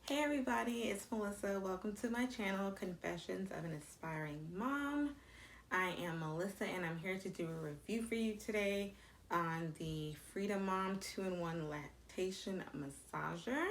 Hey everybody, it's Melissa. Welcome to my channel, Confessions of an Aspiring Mom. I am Melissa and I'm here to do a review for you today on the Frida Mom 2-in-1 Lactation Massager.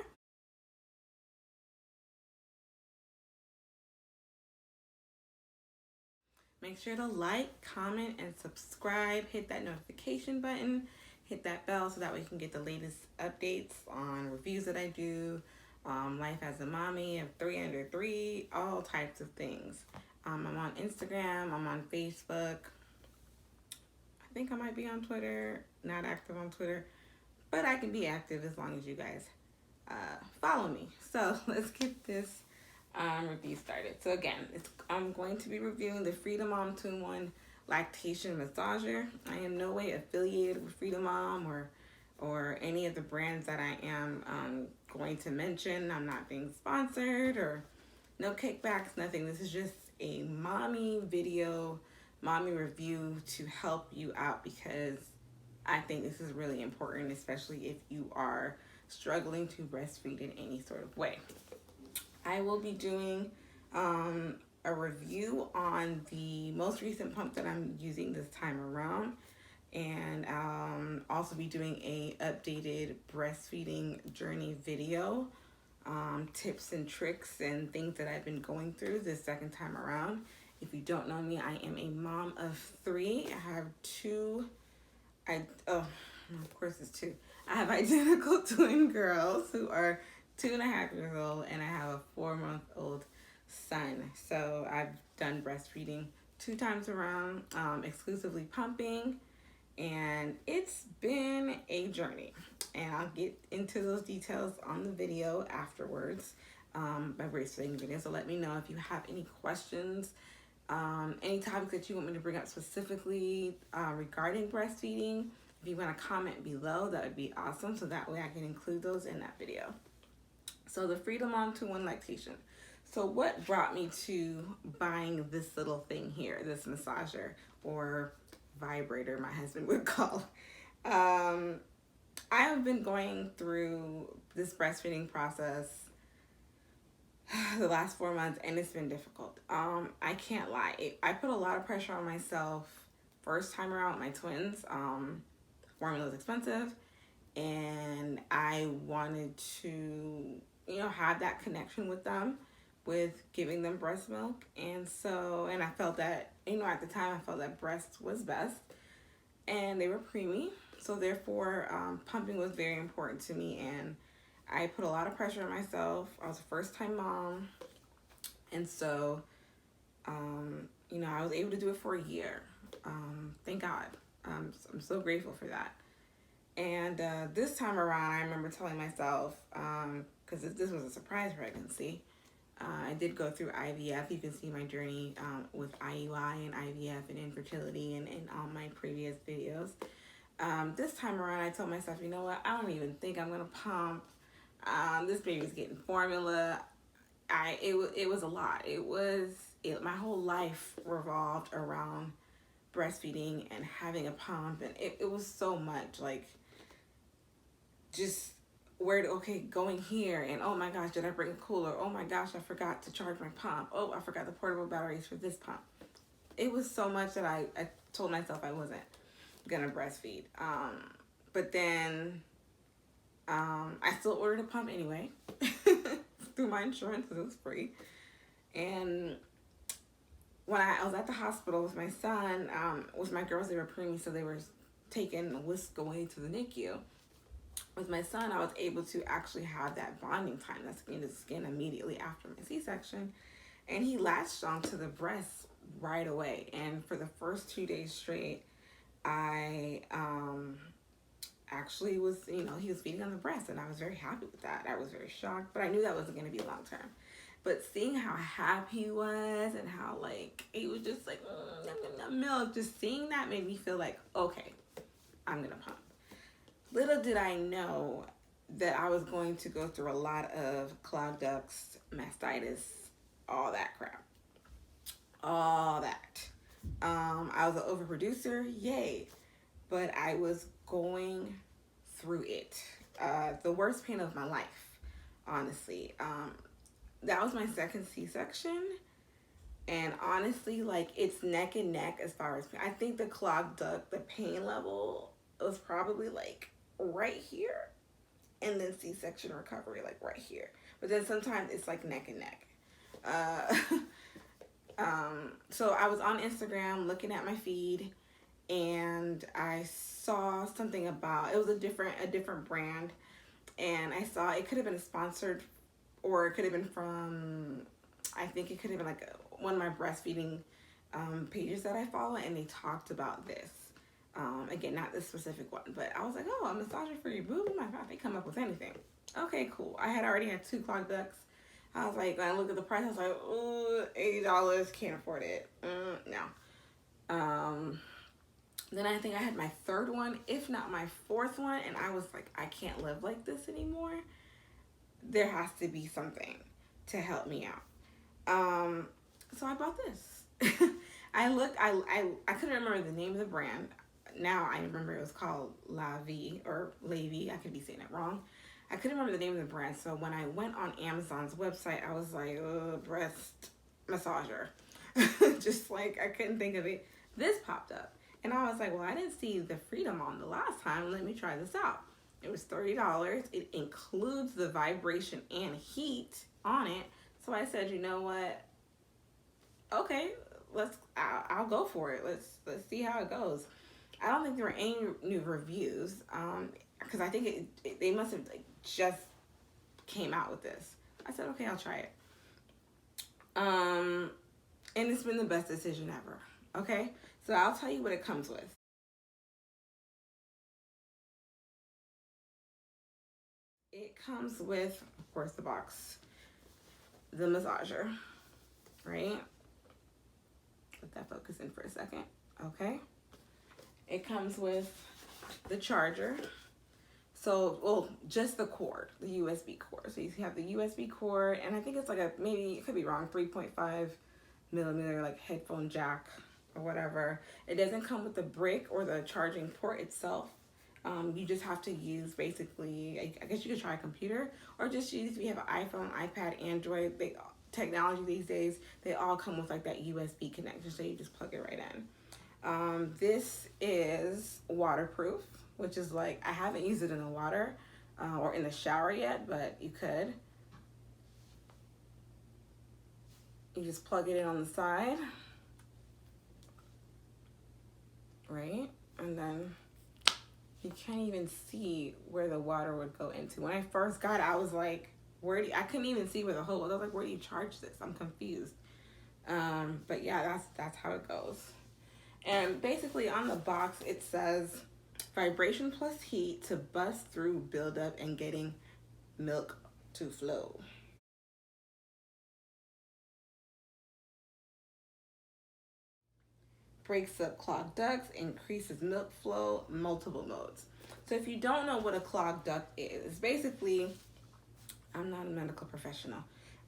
Make sure to like, comment, and subscribe. Hit that notification button. Hit that bell so that way you can get the latest updates on reviews that I do, life as a mommy of 3 under 3, all types of things. I'm on Instagram. I'm on Facebook. I think I might be on Twitter. Not active on Twitter, but I can be active as long as you guys follow me. So let's get this review started. So again, I'm going to be reviewing the Frida Mom 2-in-1 Lactation Massager. I am no way affiliated with Frida Mom or any of the brands that I am going to mention. I'm not being sponsored or no kickbacks, nothing. This is just a mommy video, mommy review to help you out because I think this is really important, especially if you are struggling to breastfeed in any sort of way. I will be doing a review on the most recent pump that I'm using this time around, and also be doing a updated breastfeeding journey video, tips and tricks and things that I've been going through this second time around. If you don't know me, I am a mom of 3. I have 2. Of course it's 2. I have identical twin girls who are 2.5 years old, and I have a 4-month-old son. So I've done breastfeeding 2 times around, exclusively pumping, and it's been a journey. And I'll get into those details on the video afterwards, my breastfeeding video. So let me know if you have any questions, any topics that you want me to bring up specifically regarding breastfeeding. If you want to comment below, that would be awesome. So that way I can include those in that video. So the Frida Mom 2-in-1 Lactation. So what brought me to buying this little thing here, this massager or vibrator, my husband would call. I have been going through this breastfeeding process the last 4 months, and it's been difficult. I can't lie. I put a lot of pressure on myself first time around with my twins. Formula is expensive, and I wanted to, have that connection with them, with giving them breast milk. And I felt that, at the time I felt that breast was best, and they were preemie. So therefore, pumping was very important to me, and I put a lot of pressure on myself. I was a first-time mom, and so, I was able to do it for a year. Thank God. I'm so grateful for that. And this time around, I remember telling myself, because this was a surprise pregnancy, I did go through IVF. You can see my journey with IUI and IVF and infertility and all my previous videos. This time around, I told myself, you know what, I don't even think I'm going to pump. This baby's getting formula. It was a lot. My whole life revolved around breastfeeding and having a pump, and it was so much, like, just going here, and oh my gosh, did I bring a cooler? Oh my gosh, I forgot to charge my pump. Oh, I forgot the portable batteries for this pump. It was so much that I told myself I wasn't gonna breastfeed. But then I still ordered a pump anyway through my insurance because it was free. And when I was at the hospital with my son, with my girls, they were preemie, so they were taking a whisk away to the NICU. With my son, I was able to actually have that bonding time, that skin to skin, immediately after my C-section. And he latched onto the breast right away. And for the first 2 days straight, I actually was, he was feeding on the breast, and I was very happy with that. I was very shocked, but I knew that wasn't going to be long term. But seeing how happy he was and how, like, he was just like, milk, just seeing that made me feel like, okay, I'm going to pump. Little did I know that I was going to go through a lot of clogged ducts, mastitis, all that crap. All that. I was an overproducer, yay. But I was going through it. The worst pain of my life. honestly. That was my second C-section. And honestly, like, it's neck and neck as far as, I think the clogged duct, the pain level was probably like right here. And then C-section recovery, like right here. But then sometimes it's like neck and neck. So I was on Instagram looking at my feed, and I saw something about, it was a different brand, and I saw it could have been sponsored, or it could have been from, I think it could have been like one of my breastfeeding pages that I follow, and they talked about this. Again, not this specific one, but I was like, oh, a massager for your boob? Oh my God, they come up with anything. Okay, cool. I had already had 2 clogged ducts. I was like, when I looked at the price, I was like, ooh, $80, can't afford it. No. Then I think I had my 3rd one, if not my 4th one, and I was like, I can't live like this anymore. There has to be something to help me out. So I bought this. I looked, I couldn't remember the name of the brand. Now I remember it was called La Vie or Lavie. I could be saying it wrong. I couldn't remember the name of the brand. So when I went on Amazon's website, I was like, breast massager. Just like, I couldn't think of it. This popped up. And I was like, well, I didn't see the Frida Mom the last time. Let me try this out. It was $30. It includes the vibration and heat on it. So I said, you know what? Okay, I'll go for it. Let's see how it goes. I don't think there were any new reviews, because I think they must have like just came out with this. I said, okay, I'll try it. And it's been the best decision ever. Okay, so I'll tell you what it comes with. It comes with, of course, the box, the massager, right? Let that focus in for a second. Okay. It comes with the charger. So, well, just the cord, the USB cord. So you have the USB cord, and I think it's like a, maybe, it could be wrong, 3.5 millimeter like headphone jack or whatever. It doesn't come with the brick or the charging port itself. You just have to use basically, I guess you could try a computer, or just use, if you have an iPhone, iPad, Android, technology these days, they all come with like that USB connection, so you just plug it right in. This is waterproof, which is like, I haven't used it in the water or in the shower yet, but you could. You just plug it in on the side, right? And then you can't even see where the water would go into. When I first got it, I was like, I couldn't even see where the hole was. I was like, where do you charge this? I'm confused. But yeah, that's how it goes. And basically on the box, it says vibration plus heat to bust through buildup and getting milk to flow. Breaks up clogged ducts, increases milk flow, multiple modes. So if you don't know what a clogged duct is, it's basically, I'm not a medical professional,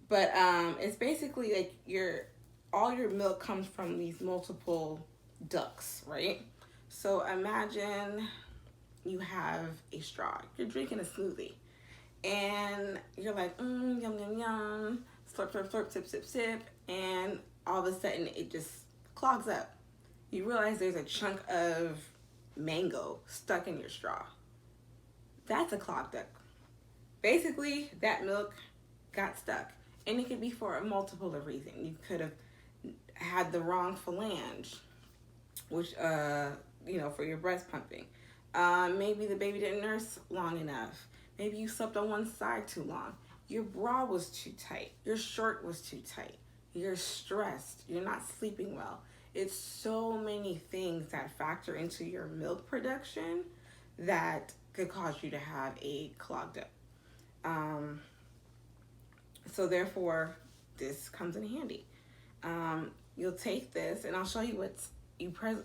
but it's basically like all your milk comes from these multiple ducts, right? So imagine you have a straw. You're drinking a smoothie, and you're like, yum, yum, yum, slurp, slurp, slurp, sip, sip, sip, and all of a sudden it just clogs up. You realize there's a chunk of mango stuck in your straw. That's a clogged duct. Basically, that milk got stuck, and it could be for a multiple of reasons. You could have had the wrong phalange, which, for your breast pumping. Maybe the baby didn't nurse long enough. Maybe you slept on one side too long. Your bra was too tight. Your shirt was too tight. You're stressed. You're not sleeping well. It's so many things that factor into your milk production that could cause you to have a clogged duct. So therefore, this comes in handy. You'll take this, and I'll show you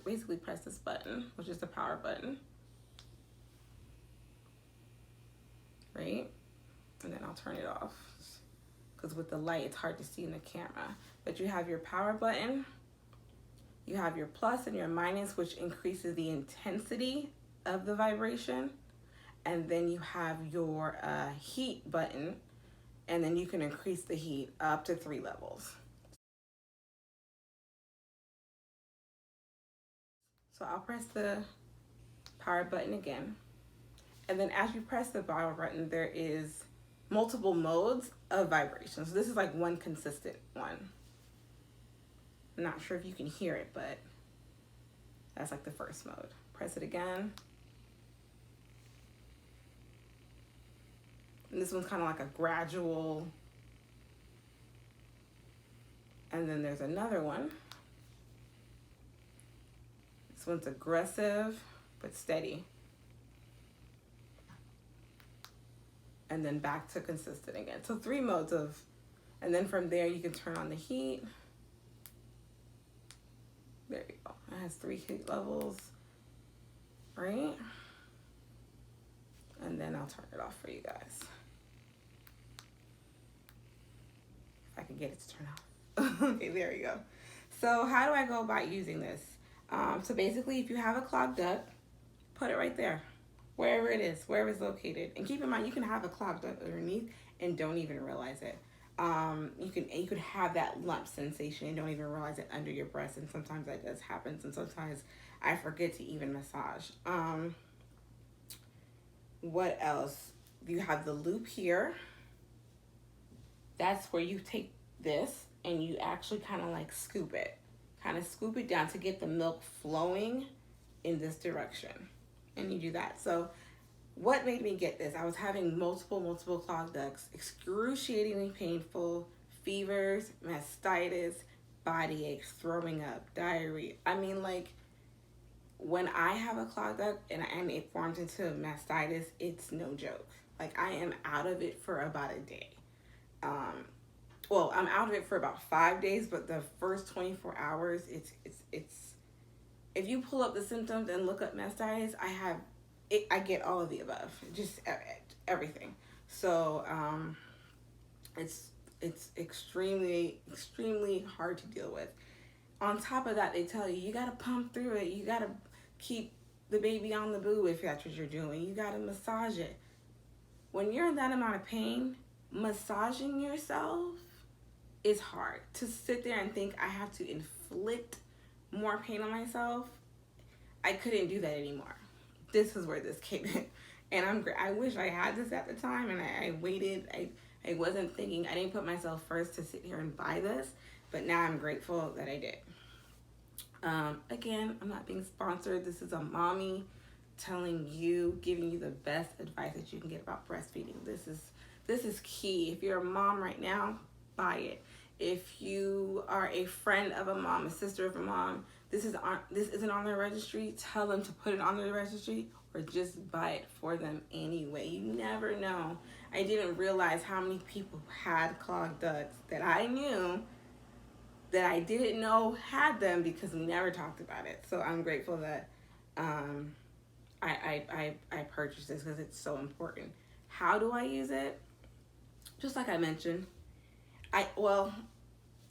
basically press this button, which is the power button, right? And then I'll turn it off, because with the light, it's hard to see in the camera. But you have your power button, you have your plus and your minus, which increases the intensity of the vibration. And then you have your heat button, and then you can increase the heat up to 3 levels. So I'll press the power button again. And then as you press the power button, there is multiple modes of vibration. So this is like one consistent one. I'm not sure if you can hear it, but that's like the first mode. Press it again. And this one's kind of like a gradual. And then there's another one. This one's aggressive, but steady. And then back to consistent again. So 3 modes of, and then from there you can turn on the heat. There you go. It has 3 heat levels, right? And then I'll turn it off for you guys. If I can get it to turn off. Okay, there you go. So how do I go about using this? So basically, if you have a clogged duct, put it right there, wherever it is, wherever it's located. And keep in mind, you can have a clogged duct underneath and don't even realize it. You could have that lump sensation and don't even realize it under your breast, and sometimes that does happen, and sometimes I forget to even massage. What else? You have the loop here. That's where you take this and you actually kind of like scoop it down to get the milk flowing in this direction, and you do that. So what made me get this? I was having multiple clogged ducts, excruciatingly painful, fevers, mastitis, body aches, throwing up, diarrhea. I mean, like, when I have a clogged duct and it forms into mastitis, it's no joke. Like, I am out of it for about a day. Well, I'm out of it for about 5 days, but the first 24 hours, it's if you pull up the symptoms and look up mastitis, I get all of the above, just everything. So it's extremely hard to deal with. On top of that, they tell you gotta pump through it. You gotta keep the baby on the boob if that's what you're doing. You gotta massage it. When you're in that amount of pain, massaging yourself is hard. To sit there and think I have to inflict more pain on myself, I couldn't do that anymore. This is where this came in. And I wish I had this at the time, and I waited. I wasn't thinking, I didn't put myself first to sit here and buy this, but now I'm grateful that I did. Again, I'm not being sponsored. This is a mommy telling you, giving you the best advice that you can get about breastfeeding. This is key. If you're a mom right now, buy it. If you are a friend of a mom, a sister of a mom, this isn't on their registry, tell them to put it on their registry, or just buy it for them anyway. You never know. I didn't realize how many people had clogged ducts that I knew that I didn't know had them because we never talked about it. So I'm grateful that I purchased this because it's so important. How do I use it? Just like I mentioned,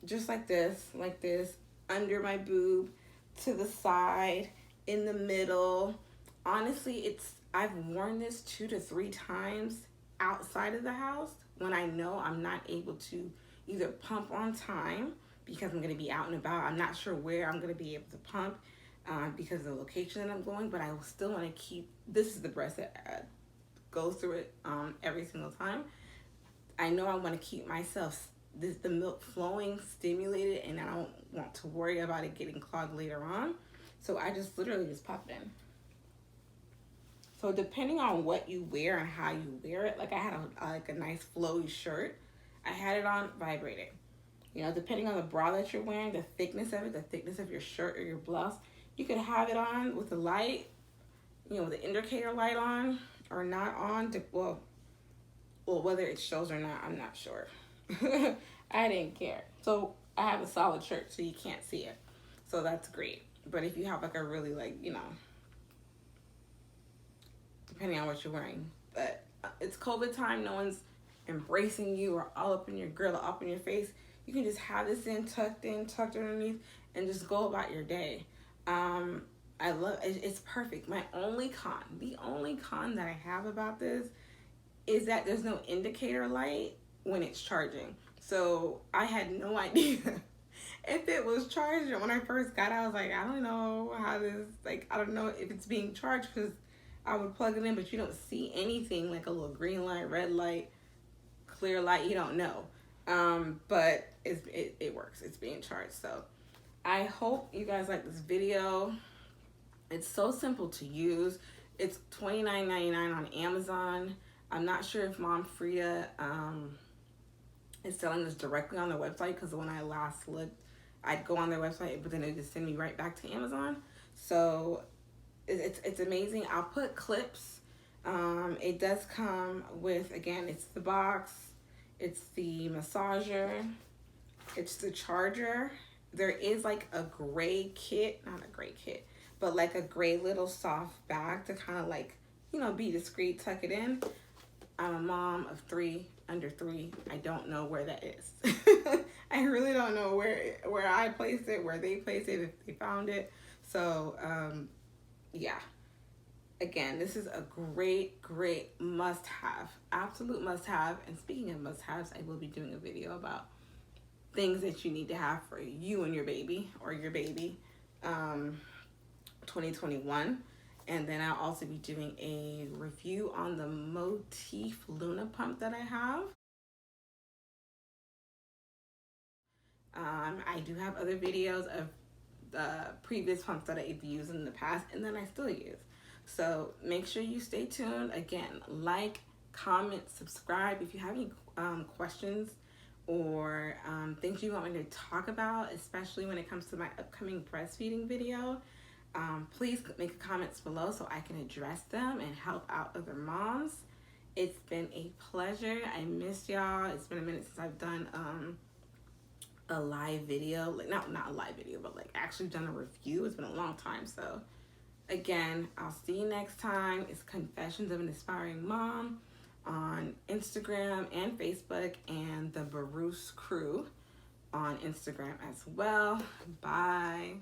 just like this, under my boob, to the side, in the middle. Honestly, I've worn this 2 to 3 times outside of the house when I know I'm not able to either pump on time because I'm going to be out and about. I'm not sure where I'm going to be able to pump because of the location that I'm going, but I will still want to keep, this is the breast that goes through it every single time. I know I want to keep myself, the milk flowing, stimulated, and I don't want to worry about it getting clogged later on. So I literally just pop it in. So depending on what you wear and how you wear it, like I had a nice flowy shirt, I had it on vibrating. You know, depending on the bra that you're wearing, the thickness of it, the thickness of your shirt or your blouse, you could have it on with the light, with the indicator light on or not on. Well, whether it shows or not, I'm not sure. I didn't care. So I have a solid shirt, so you can't see it. So that's great. But if you have like a really depending on what you're wearing. But it's COVID time. No one's embracing you or all up in your grill or up in your face. You can just have this tucked underneath, and just go about your day. I love it. It's perfect. The only con that I have about this is that there's no indicator light when it's charging. So I had no idea if it was charged. And when I first got it, I was like, I don't know how this, like, I don't know if it's being charged, because I would plug it in, but you don't see anything like a little green light, red light, clear light. You don't know. But it works. It's being charged. So I hope you guys like this video. It's so simple to use. It's $29.99 on Amazon. I'm not sure if Mom Frida is selling this directly on their website, because when I last looked, I'd go on their website, but then it just send me right back to Amazon. So it's amazing. I'll put clips. It does come with, again, it's the box, it's the massager, it's the charger. There is like a gray kit, not a gray kit, but like a gray little soft bag to kind of like, you know, be discreet, tuck it in. I'm a mom of 3 under 3. I don't know where that is. I really don't know where I placed it, where they placed it, if they found it. So yeah, again, this is a great must-have, absolute must-have. And speaking of must-haves, I will be doing a video about things that you need to have for you and your baby, or your baby, 2021. And then I'll also be doing a review on the Motif Luna pump that I have. I do have other videos of the previous pumps that I've used in the past and that I still use. So make sure you stay tuned. Again, like, comment, subscribe. If you have any questions or things you want me to talk about, especially when it comes to my upcoming breastfeeding video, please make comments below so I can address them and help out other moms. It's been a pleasure. I missed y'all. It's been a minute since I've done a live video, like not a live video, but like actually done a review. It's been a long time. So again, I'll see you next time. It's Confessions of an Aspiring Mom on Instagram and Facebook, and the Baruch Crew on Instagram as well. Bye.